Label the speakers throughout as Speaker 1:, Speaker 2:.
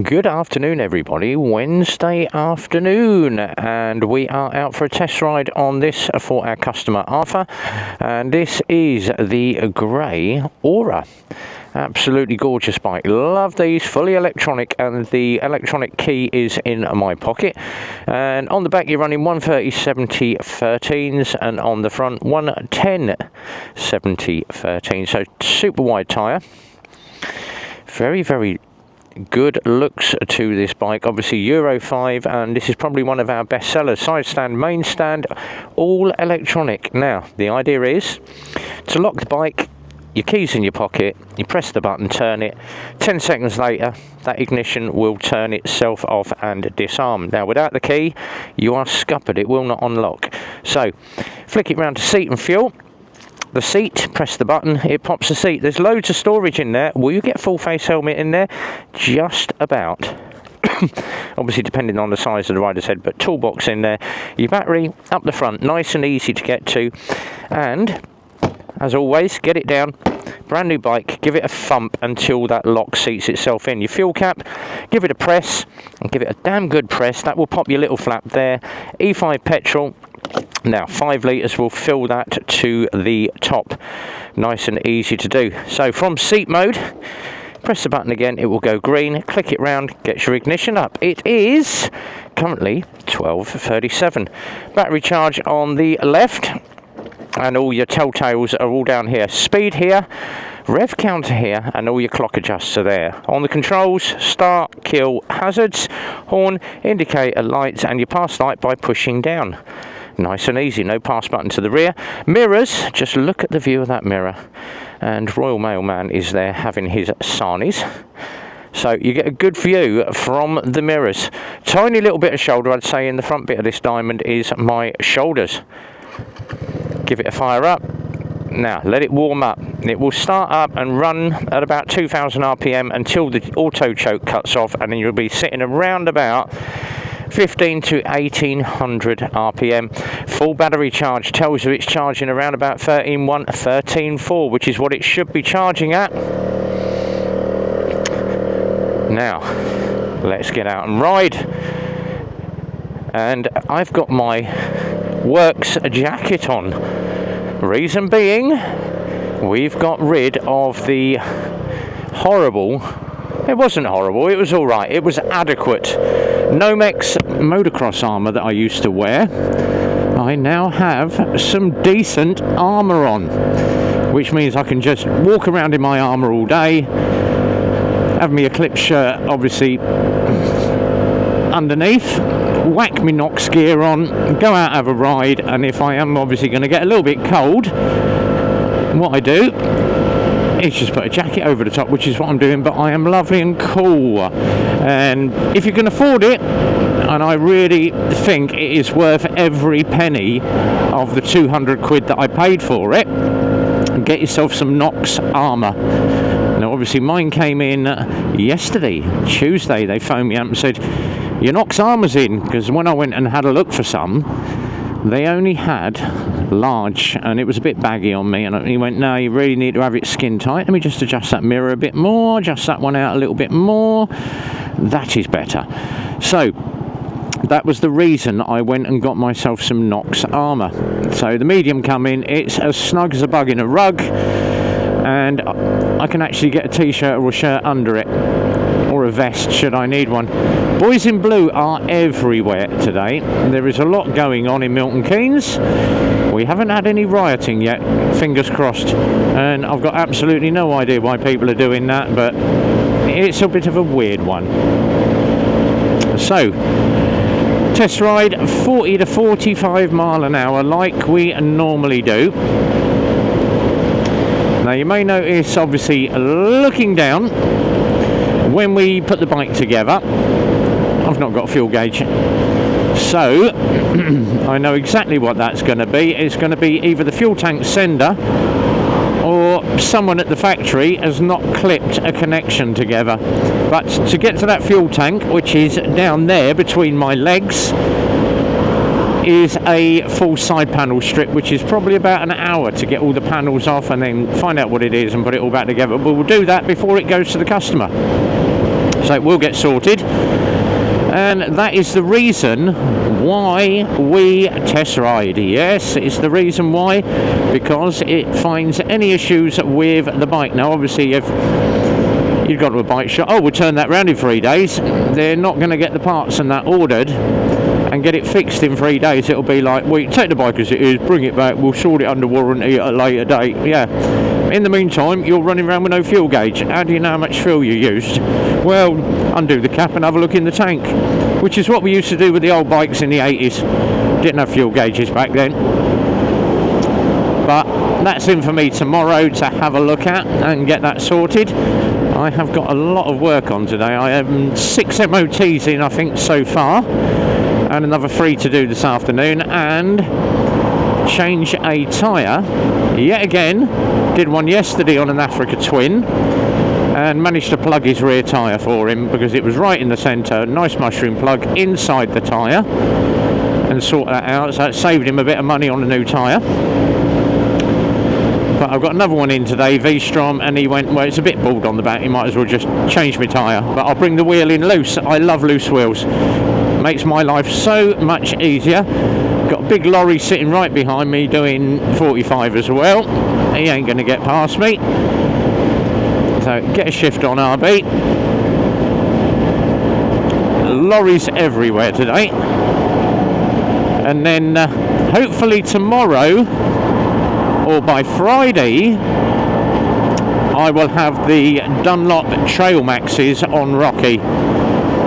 Speaker 1: Good afternoon, everybody. Wednesday afternoon, and we are out for a test ride on this for our customer Arthur, and this is the grey Aura. Absolutely gorgeous bike. Love these, fully electronic, and the electronic key is in my pocket. And on the back you're running 130/70 13s, and on the front 110/70 13. So super wide tyre. Very good looks to this bike. Obviously Euro 5, and this is probably one of our best sellers. Side stand, main stand, all electronic. Now the idea is to lock the bike, your keys in your pocket, you press the button, turn it, 10 seconds later that ignition will turn itself off and disarm. Now without the key you are scuppered, it will not unlock. So flick it round to seat and fuel. The seat, press the button, it pops the seat. There's loads of storage in there. Will you get full face helmet in there? Just about. Obviously depending on the size of the rider's head, but toolbox in there. Your battery up the front, nice and easy to get to. And as always, get it down. Brand new bike, give it a thump until that lock seats itself in. Your fuel cap, give it a press, and give it a damn good press. That will pop your little flap there. E5 petrol. Now 5 litres will fill that to the top. Nice and easy to do. So from seat mode, press the button again, it will go green, click it round, gets your ignition up. It is currently 12:37. Battery charge on the left, and all your telltales are all down here. Speed here, rev counter here, and all your clock adjusts are there. On the controls, start, kill, hazards, horn, indicator, lights, and your pass light by pushing down. Nice and easy, no pass button to the rear. Mirrors, just look at the view of that mirror. And Royal Mailman is there having his sarnies. So you get a good view from the mirrors. Tiny little bit of shoulder, I'd say, in the front bit of this diamond is my shoulders. Give it a fire up. Now let it warm up. It will start up and run at about 2000 RPM until the auto choke cuts off, and then you'll be sitting around about 15 to 1800 RPM. Full battery charge tells you it's charging around about 13.1, 13.4, which is what it should be charging at. Now let's get out and ride. And I've got my works jacket on. Reason being, we've got rid of the horrible, it wasn't horrible, it was alright, it was adequate Nomex motocross armour that I used to wear. I now have some decent armour on, which means I can just walk around in my armour all day, have my Eclipse shirt obviously underneath, whack my Nox gear on, go out, have a ride, and if I am obviously going to get a little bit cold, what I do is just put a jacket over the top, which is what I'm doing, but I am lovely and cool. And if you can afford it, and I really think it is worth every penny of the 200 quid that I paid for it, get yourself some Nox armour. Now obviously mine came in yesterday, Tuesday. They phoned me up and said, your Nox armour's in, because when I went and had a look for some, they only had large, and it was a bit baggy on me, and he went, no, you really need to have it skin tight. Let me just adjust that mirror a bit more, adjust that one out a little bit more. That is better. So that was the reason I went and got myself some Nox armour. So the medium come in, it's as snug as a bug in a rug, and I can actually get a t-shirt or a shirt under it, or a vest should I need one. Boys in blue are everywhere today. There is a lot going on in Milton Keynes. We haven't had any rioting yet, fingers crossed, and I've got absolutely no idea why people are doing that, but it's a bit of a weird one. So test ride 40 to 45 mile an hour like we normally do. Now you may notice, obviously looking down, when we put the bike together, I've not got a fuel gauge, so I know exactly what that's going to be. It's going to be either the fuel tank sender, or someone at the factory has not clipped a connection together. But to get to that fuel tank, which is down there between my legs, is a full side panel strip, which is probably about an hour to get all the panels off and then find out what it is and put it all back together. But we'll do that before it goes to the customer. So it will get sorted. And that is the reason why we test ride. Yes, it's the reason why, because it finds any issues with the bike. Now, obviously, if you've got to a bike shop, oh, we'll turn that round in 3 days, they're not going to get the parts and that ordered and get it fixed in 3 days. It'll be like, we take the bike as it is, bring it back, we'll sort it under warranty at a later date. Yeah. In the meantime, you're running around with no fuel gauge. How do you know how much fuel you used? Well, undo the cap and have a look in the tank, which is what we used to do with the old bikes in the 80s. Didn't have fuel gauges back then. But that's in for me tomorrow to have a look at and get that sorted. I have got a lot of work on today. I have 6 MOTs in, I think, so far, and another 3 to do this afternoon, and change a tyre yet again. Did one yesterday on an Africa Twin and managed to plug his rear tyre for him because it was right in the centre. Nice mushroom plug inside the tyre, and sort that out, so it saved him a bit of money on a new tyre. But I've got another one in today, V-Strom, and he went, well, it's a bit bald on the back, you might as well just change my tyre. But I'll bring the wheel in loose. I love loose wheels. Makes my life so much easier. Got a big lorry sitting right behind me doing 45 as well. He ain't going to get past me. So get a shift on, RB. Lorries everywhere today. And then hopefully tomorrow, or by Friday, I will have the Dunlop Trail Maxes on Rocky.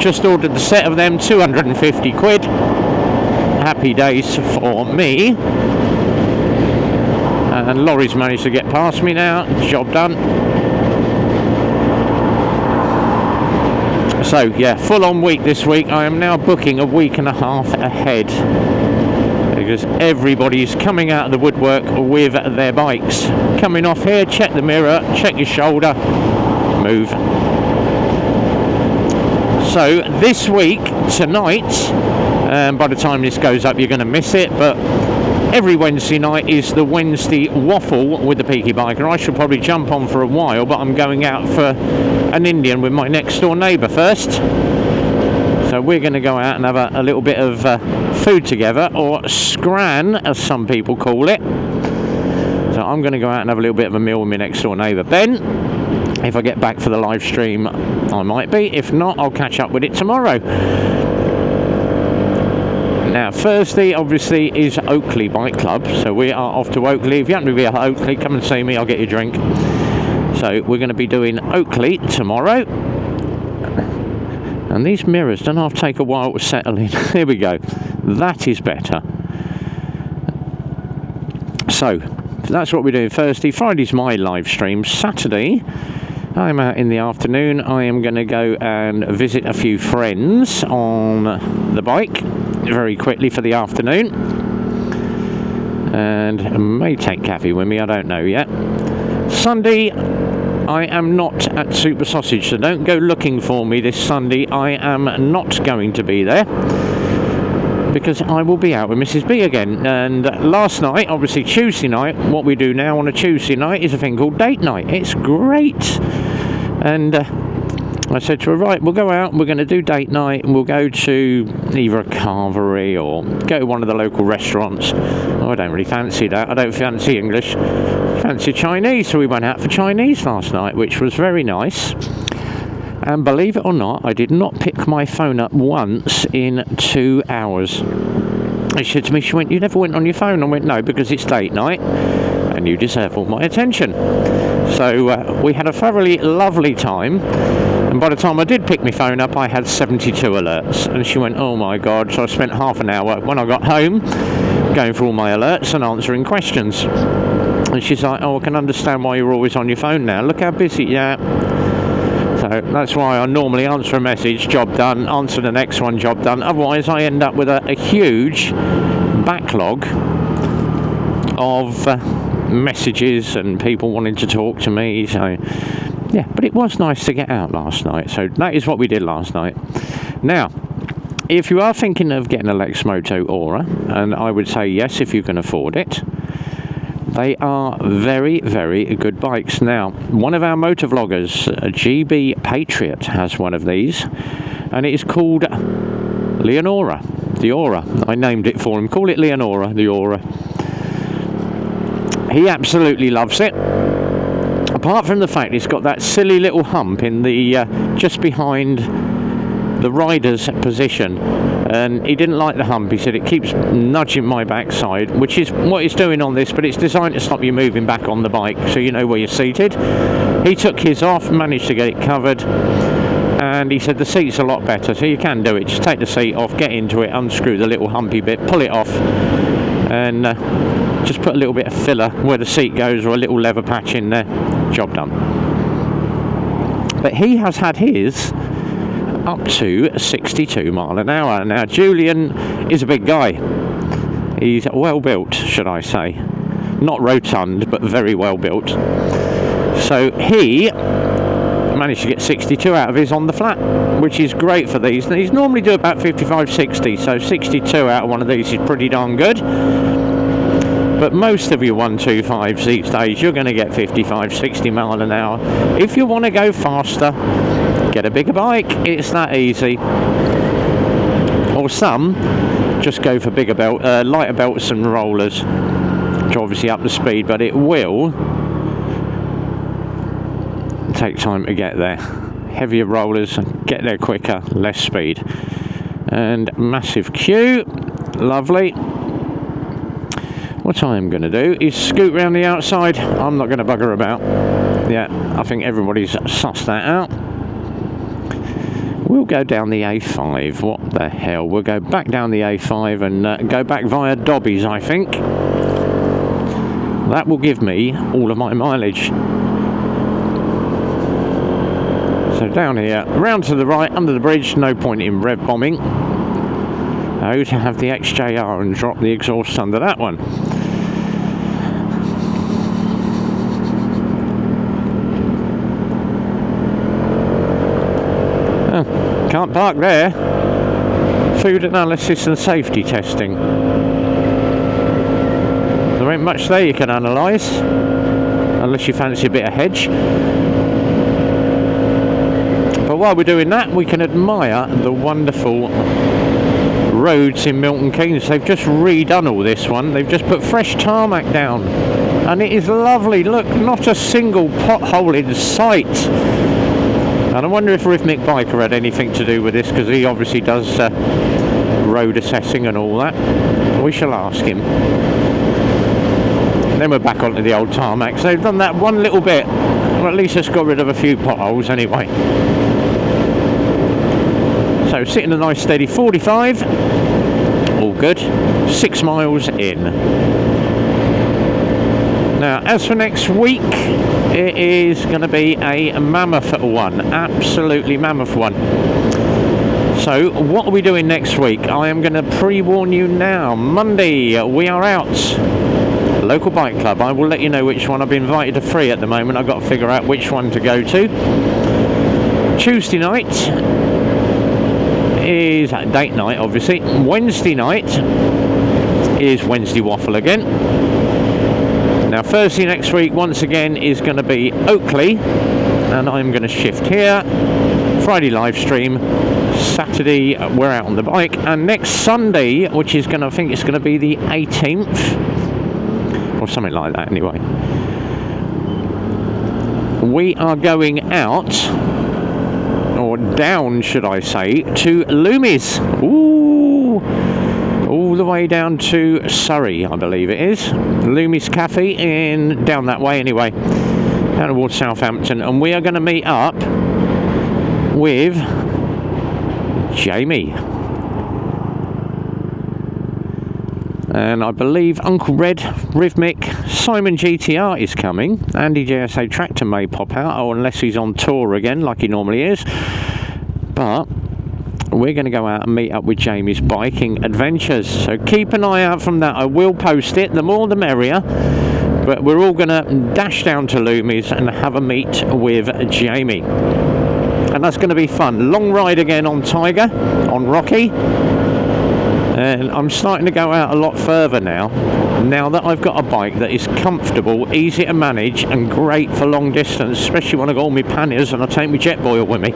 Speaker 1: Just ordered the set of them, 250 quid. Happy days for me. And lorries managed to get past me now. Job done. So yeah, full on week this week. I am now booking a week and a half ahead, because everybody's coming out of the woodwork with their bikes. Coming off here, check the mirror, check your shoulder, move. So this week, tonight, by the time this goes up you're going to miss it, but every Wednesday night is the Wednesday waffle with the Peaky Biker. I should probably jump on for a while, but I'm going out for an Indian with my next door neighbour first. So we're going to go out and have a little bit of food together, or scran as some people call it. So I'm going to go out and have a little bit of a meal with my next door neighbour Ben. If I get back for the live stream, I might be. If not, I'll catch up with it tomorrow. Now Thursday obviously is Oakley Bike Club, so we are off to Oakley. If you happen to be at Oakley, come and see me, I'll get you a drink. So we're going to be doing Oakley tomorrow. And these mirrors don't have to take a while to settle in. Here we go. That is better. So that's what we're doing Thursday. Friday's my live stream. Saturday, I'm out in the afternoon. I am going to go and visit a few friends on the bike very quickly for the afternoon. And I may take Kathy with me, I don't know yet. Sunday, I am not at Super Sausage, so don't go looking for me this Sunday. I am not going to be there, because I will be out with Mrs. B again. And last night, obviously Tuesday night, what we do now on a Tuesday night is a thing called date night. It's great. And I said to her, right, we'll go out, we're going to do date night, and we'll go to either a carvery or go to one of the local restaurants. Oh, I don't really fancy that. I don't fancy English. I fancy Chinese. So we went out for Chinese last night, which was very nice. And believe it or not, I did not pick my phone up once in 2 hours. She said to me, she went, you never went on your phone? I went, no, because it's date night and you deserve all my attention. So we had a thoroughly lovely time. And by the time I did pick my phone up, I had 72 alerts. And she went, oh my God. So I spent half an hour when I got home going through all my alerts and answering questions. And she's like, oh, I can understand why you're always on your phone now. Look how busy, yeah. So that's why I normally answer a message, job done, answer the next one, job done. Otherwise, I end up with a huge backlog of messages and people wanting to talk to me. So, yeah, but it was nice to get out last night. So that is what we did last night. Now, if you are thinking of getting a Lexmoto Aura, and I would say yes if you can afford it, They are very, very good bikes. Now, one of our motovloggers, GB Patriot, has one of these, and it is called Leonora, the Aura. I named it for him. Call it Leonora, the Aura. He absolutely loves it. Apart from the fact it's got that silly little hump in the just behind the rider's position, and he didn't like the hump. He said it keeps nudging my backside, which is what it's doing on this, but it's designed to stop you moving back on the bike so you know where you're seated. He took his off, managed to get it covered, and he said the seat's a lot better, so you can do it. Just take the seat off, get into it, unscrew the little humpy bit, pull it off, and just put a little bit of filler where the seat goes, or a little leather patch in there. Job done. But he has had his up to 62 mile an hour. Now, Julian is a big guy. He's well built, should I say. Not rotund, but very well built. So he managed to get 62 out of his on the flat, which is great for these. These normally do about 55, 60, so 62 out of one of these is pretty darn good. But most of your 125s these days, you're going to get 55, 60 mile an hour. If you want to go faster, get a bigger bike. It's that easy. Or some just go for bigger lighter belts and rollers to obviously up the speed, but it will take time to get there. Heavier rollers, get there quicker, less speed. And massive queue, lovely. What I'm going to do is scoot round the outside. I'm not going to bugger about. Yeah, I think everybody's sussed that out. We'll go down the A5. What the hell? We'll go back down the A5 and go back via Dobbies, I think. That will give me all of my mileage. So down here, round to the right, under the bridge, no point in rev bombing. Oh, to have the XJR and drop the exhaust under that one. Oh, can't park there. Food analysis and safety testing. There ain't much there you can analyse, unless you fancy a bit of hedge. But while we're doing that, we can admire the wonderful roads in Milton Keynes. They've just redone all this one. They've just put fresh tarmac down, and it is lovely. Look, not a single pothole in sight. And I wonder if Rhythmic Biker had anything to do with this, because he obviously does road assessing and all that. We shall ask him. And then we're back onto the old tarmac. So they've done that one little bit. Well, at least it's got rid of a few potholes anyway. So sitting a nice steady 45, all good, 6 miles in. Now, as for next week, it is going to be a mammoth one, absolutely mammoth one. So, what are we doing next week? I am going to pre-warn you now. Monday, we are out. Local bike club. I will let you know which one. I've been invited to 3 at the moment. I've got to figure out which one to go to. Tuesday night is date night, obviously. Wednesday night is Wednesday Waffle again. Now Thursday next week once again is going to be Oakley, and I'm going to shift here. Friday live stream, Saturday we're out on the bike, and next Sunday, which is going to, I think it's going to be the 18th or something like that anyway, we are going out, or down should I say, to Loomis. Ooh, all the way down to Surrey, I believe it is. Loomis Cafe, in down that way anyway, down towards Southampton, and we are going to meet up with Jamie. And I believe Uncle Red, Rhythmic, Simon GTR is coming. Andy JSA Tractor may pop out, or unless he's on tour again like he normally is. But we're going to go out and meet up with Jamie's biking adventures. So keep an eye out from that. I will post it. The more the merrier. But we're all going to dash down to Loomis and have a meet with Jamie. And that's going to be fun. Long ride again on Tiger, on Rocky. And I'm starting to go out a lot further now that I've got a bike that is comfortable, easy to manage and great for long distance, especially when I got all my panniers and I take my jet boil with me.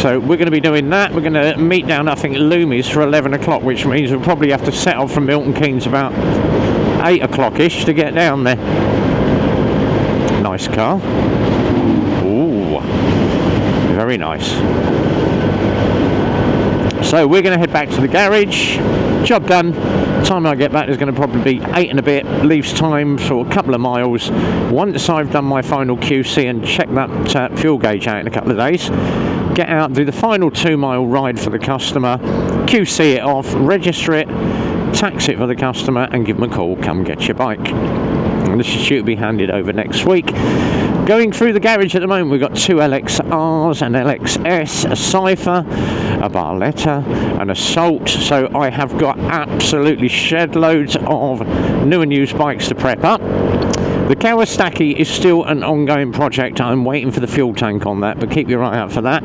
Speaker 1: So we're going to be doing that. We're going to meet down, I think, at Loomis for 11 o'clock, which means we'll probably have to set off from Milton Keynes about 8 o'clock-ish to get down there. Nice car. Ooh, very nice. So we're going to head back to the garage. Job done. Time I get back is going to probably be 8 and a bit. Leaves time for a couple of miles. Once I've done my final QC and check that fuel gauge out in a couple of days, get out, do the final 2-mile ride for the customer, QC it off, register it, tax it for the customer, and give them a call. Come get your bike. And this should be handed over next week. Going through the garage at the moment, we've got 2 LXRs, an LXS, a Cypher, a Barletta, an Assault. So I have got absolutely shed loads of new and used bikes to prep up. The Kawasaki is still an ongoing project. I'm waiting for the fuel tank on that, but keep your eye out for that.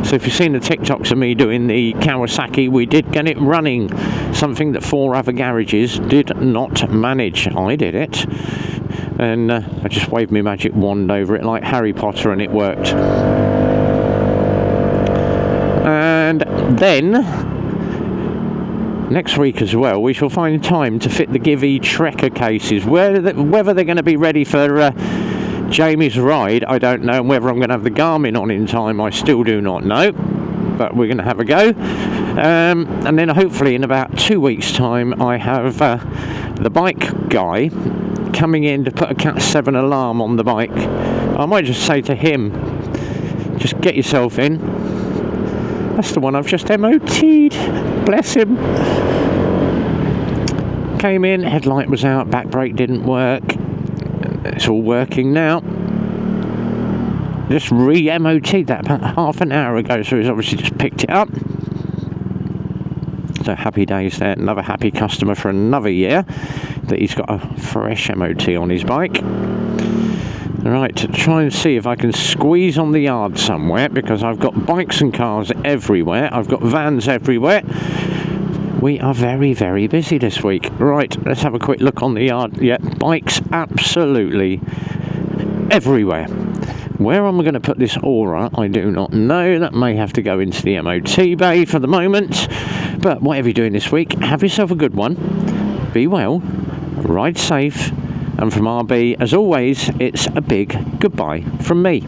Speaker 1: So if you've seen the TikToks of me doing the Kawasaki, we did get it running, something that 4 other garages did not manage. I did it, and I just waved my magic wand over it like Harry Potter and it worked. And then next week as well, we shall find time to fit the Givey Trekker cases. Whether they're going to be ready for Jamie's ride, I don't know, and whether I'm going to have the Garmin on in time, I still do not know, but we're going to have a go. And then hopefully in about 2 weeks' time, I have the bike guy coming in to put a Cat 7 alarm on the bike. I might just say to him, just get yourself in. That's the one I've just MOT'd. Bless him. Came in, headlight was out, back brake didn't work. It's all working now. Just re-MOT'd that about half an hour ago, so he's obviously just picked it up. So happy days there. Another happy customer for another year that he's got a fresh MOT on his bike. Right, to try and see if I can squeeze on the yard somewhere, because I've got bikes and cars everywhere. I've got vans everywhere. We are very, very busy this week. Right, let's have a quick look on the yard. Yeah, bikes absolutely everywhere. Where am I going to put this Aura? I do not know. That may have to go into the MOT bay for the moment. But whatever you're doing this week, have yourself a good one. Be well, ride safe, and from RB, as always, it's a big goodbye from me.